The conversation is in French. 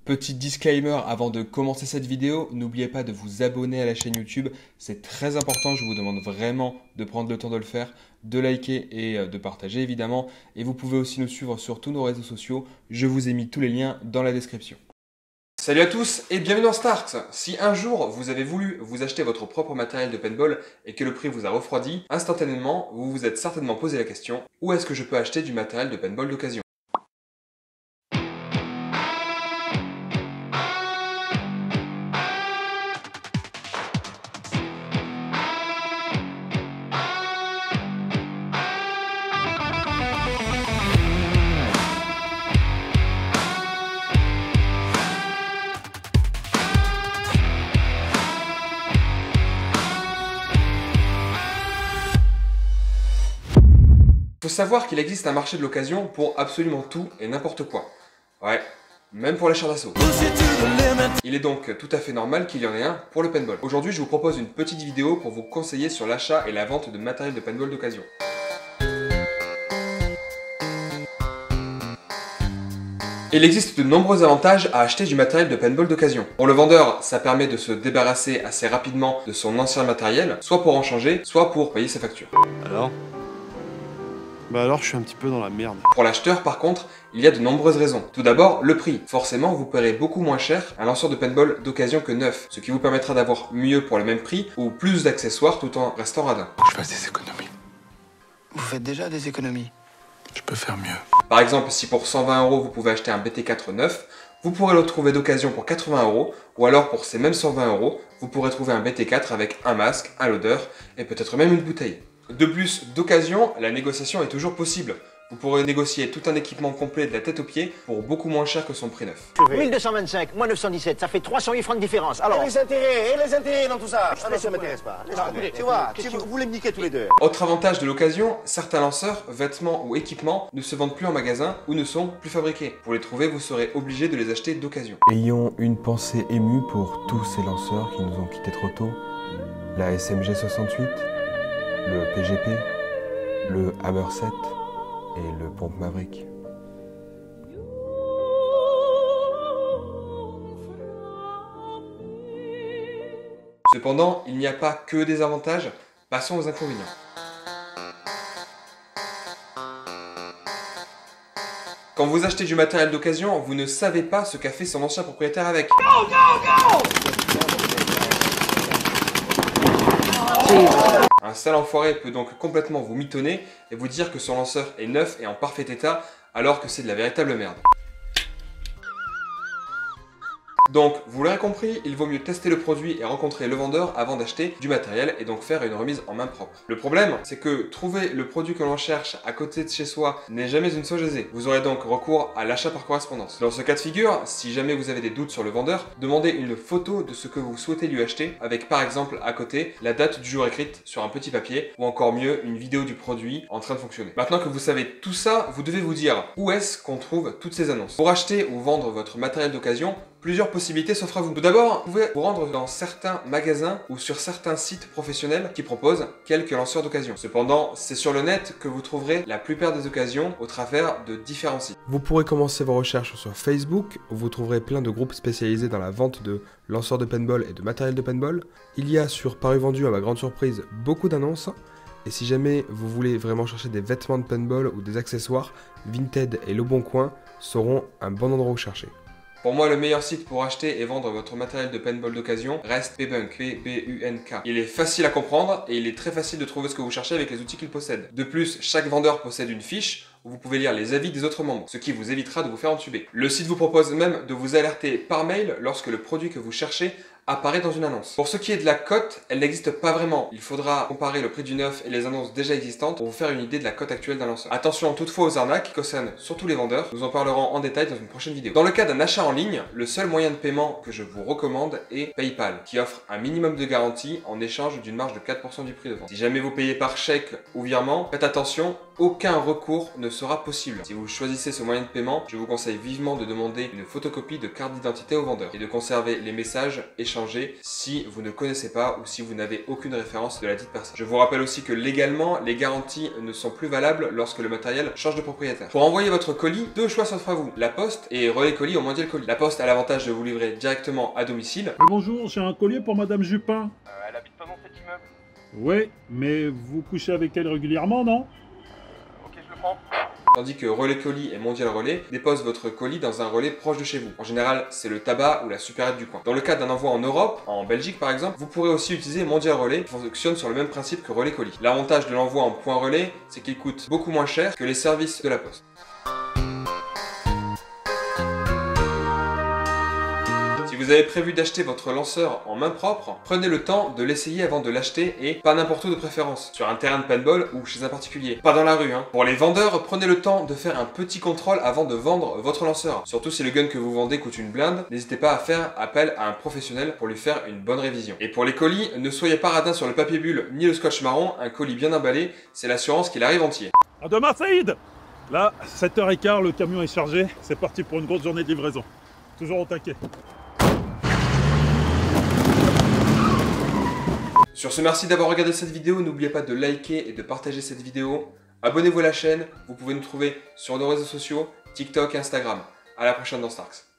Petit disclaimer avant de commencer cette vidéo, n'oubliez pas de vous abonner à la chaîne YouTube, c'est très important, je vous demande vraiment de prendre le temps de le faire, de liker et de partager évidemment. Et vous pouvez aussi nous suivre sur tous nos réseaux sociaux, je vous ai mis tous les liens dans la description. Salut à tous et bienvenue dans Start. Si un jour vous avez voulu vous acheter votre propre matériel de paintball et que le prix vous a refroidi, instantanément vous vous êtes certainement posé la question, où est-ce que je peux acheter du matériel de paintball d'occasion ? Il faut savoir qu'il existe un marché de l'occasion pour absolument tout et n'importe quoi. Ouais, même pour les chars d'assaut. Il est donc tout à fait normal qu'il y en ait un pour le paintball. Aujourd'hui, je vous propose une petite vidéo pour vous conseiller sur l'achat et la vente de matériel de paintball d'occasion. Il existe de nombreux avantages à acheter du matériel de paintball d'occasion. Pour le vendeur, ça permet de se débarrasser assez rapidement de son ancien matériel, soit pour en changer, soit pour payer ses factures. Alors je suis un petit peu dans la merde. Pour l'acheteur par contre, il y a de nombreuses raisons. Tout d'abord, le prix. Forcément, vous paierez beaucoup moins cher un lanceur de paintball d'occasion que neuf, ce qui vous permettra d'avoir mieux pour le même prix ou plus d'accessoires tout en restant radin. Je fasse des économies. Vous faites déjà des économies? Je peux faire mieux. Par exemple, si pour 120 € vous pouvez acheter un BT4 neuf, vous pourrez le trouver d'occasion pour 80 €, ou alors pour ces mêmes 120 €, vous pourrez trouver un BT4 avec un masque, un loader et peut-être même une bouteille. De plus, d'occasion, la négociation est toujours possible. Vous pourrez négocier tout un équipement complet de la tête aux pieds pour beaucoup moins cher que son prix neuf. 1225, moins 917, ça fait 308 francs de différence. Alors, Et les intérêts dans tout ça? Ah non, ça m'intéresse pas. Tu vois, vous voulez me niquer tous les deux. Autre avantage de l'occasion, certains lanceurs, vêtements ou équipements ne se vendent plus en magasin ou ne sont plus fabriqués. Pour les trouver, vous serez obligé de les acheter d'occasion. Ayons une pensée émue pour tous ces lanceurs qui nous ont quittés trop tôt. La SMG 68, le PGP, le Hammer 7 et le Pompe Maverick. Cependant, il n'y a pas que des avantages, passons aux inconvénients. Quand vous achetez du matériel d'occasion, vous ne savez pas ce qu'a fait son ancien propriétaire avec. Un sale enfoiré peut donc complètement vous mitonner et vous dire que son lanceur est neuf et en parfait état alors que c'est de la véritable merde. Donc, vous l'aurez compris, il vaut mieux tester le produit et rencontrer le vendeur avant d'acheter du matériel et donc faire une remise en main propre. Le problème, c'est que trouver le produit que l'on cherche à côté de chez soi n'est jamais une chose aisée. Vous aurez donc recours à l'achat par correspondance. Dans ce cas de figure, si jamais vous avez des doutes sur le vendeur, demandez une photo de ce que vous souhaitez lui acheter avec par exemple à côté la date du jour écrite sur un petit papier ou encore mieux une vidéo du produit en train de fonctionner. Maintenant que vous savez tout ça, vous devez vous dire où est-ce qu'on trouve toutes ces annonces. Pour acheter ou vendre votre matériel d'occasion, plusieurs possibilités s'offrent à vous. Tout d'abord, vous pouvez vous rendre dans certains magasins ou sur certains sites professionnels qui proposent quelques lanceurs d'occasion. Cependant, c'est sur le net que vous trouverez la plupart des occasions au travers de différents sites. Vous pourrez commencer vos recherches sur Facebook, où vous trouverez plein de groupes spécialisés dans la vente de lanceurs de paintball et de matériel de paintball. Il y a sur Paru Vendu, à ma grande surprise, beaucoup d'annonces. Et si jamais vous voulez vraiment chercher des vêtements de paintball ou des accessoires, Vinted et Le Bon Coin seront un bon endroit où chercher. Pour moi, le meilleur site pour acheter et vendre votre matériel de paintball d'occasion reste Pbunk, P-B-U-N-K. Il est facile à comprendre et il est très facile de trouver ce que vous cherchez avec les outils qu'il possède. De plus, chaque vendeur possède une fiche où vous pouvez lire les avis des autres membres, ce qui vous évitera de vous faire entuber. Le site vous propose même de vous alerter par mail lorsque le produit que vous cherchez apparaît dans une annonce. Pour ce qui est de la cote, elle n'existe pas vraiment. Il faudra comparer le prix du neuf et les annonces déjà existantes pour vous faire une idée de la cote actuelle d'un lanceur. Attention toutefois aux arnaques qui concernent surtout les vendeurs. Nous en parlerons en détail dans une prochaine vidéo. Dans le cas d'un achat en ligne, le seul moyen de paiement que je vous recommande est PayPal, qui offre un minimum de garantie en échange d'une marge de 4% du prix de vente. Si jamais vous payez par chèque ou virement, faites attention, aucun recours ne sera possible. Si vous choisissez ce moyen de paiement, je vous conseille vivement de demander une photocopie de carte d'identité au vendeur et de conserver les messages échangés si vous ne connaissez pas ou si vous n'avez aucune référence de la dite personne. Je vous rappelle aussi que légalement, les garanties ne sont plus valables lorsque le matériel change de propriétaire. Pour envoyer votre colis, deux choix s'offrent à vous, la Poste et Relais Colis au Mondial Colis. La Poste a l'avantage de vous livrer directement à domicile. Bonjour, j'ai un collier pour Madame Jupin. Elle habite pas dans cet immeuble. Oui, mais vous couchez avec elle régulièrement, non? Ok, je le prends. Tandis que Relais Colis et Mondial Relais déposent votre colis dans un relais proche de chez vous. En général, c'est le tabac ou la supérette du coin. Dans le cas d'un envoi en Europe, en Belgique par exemple, vous pourrez aussi utiliser Mondial Relais qui fonctionne sur le même principe que Relais Colis. L'avantage de l'envoi en point relais, c'est qu'il coûte beaucoup moins cher que les services de la Poste. Si vous avez prévu d'acheter votre lanceur en main propre, prenez le temps de l'essayer avant de l'acheter et pas n'importe où de préférence, sur un terrain de paintball ou chez un particulier, pas dans la rue. Pour les vendeurs, prenez le temps de faire un petit contrôle avant de vendre votre lanceur. Surtout si le gun que vous vendez coûte une blinde, n'hésitez pas à faire appel à un professionnel pour lui faire une bonne révision. Et pour les colis, ne soyez pas radin sur le papier bulle ni le scotch marron, un colis bien emballé, c'est l'assurance qu'il arrive entier. À demain, Saïd! Là, 7h15, le camion est chargé, c'est parti pour une grosse journée de livraison. Toujours au taquet. Sur ce, merci d'avoir regardé cette vidéo, n'oubliez pas de liker et de partager cette vidéo. Abonnez-vous à la chaîne, vous pouvez nous trouver sur nos réseaux sociaux, TikTok et Instagram. À la prochaine dans Starks.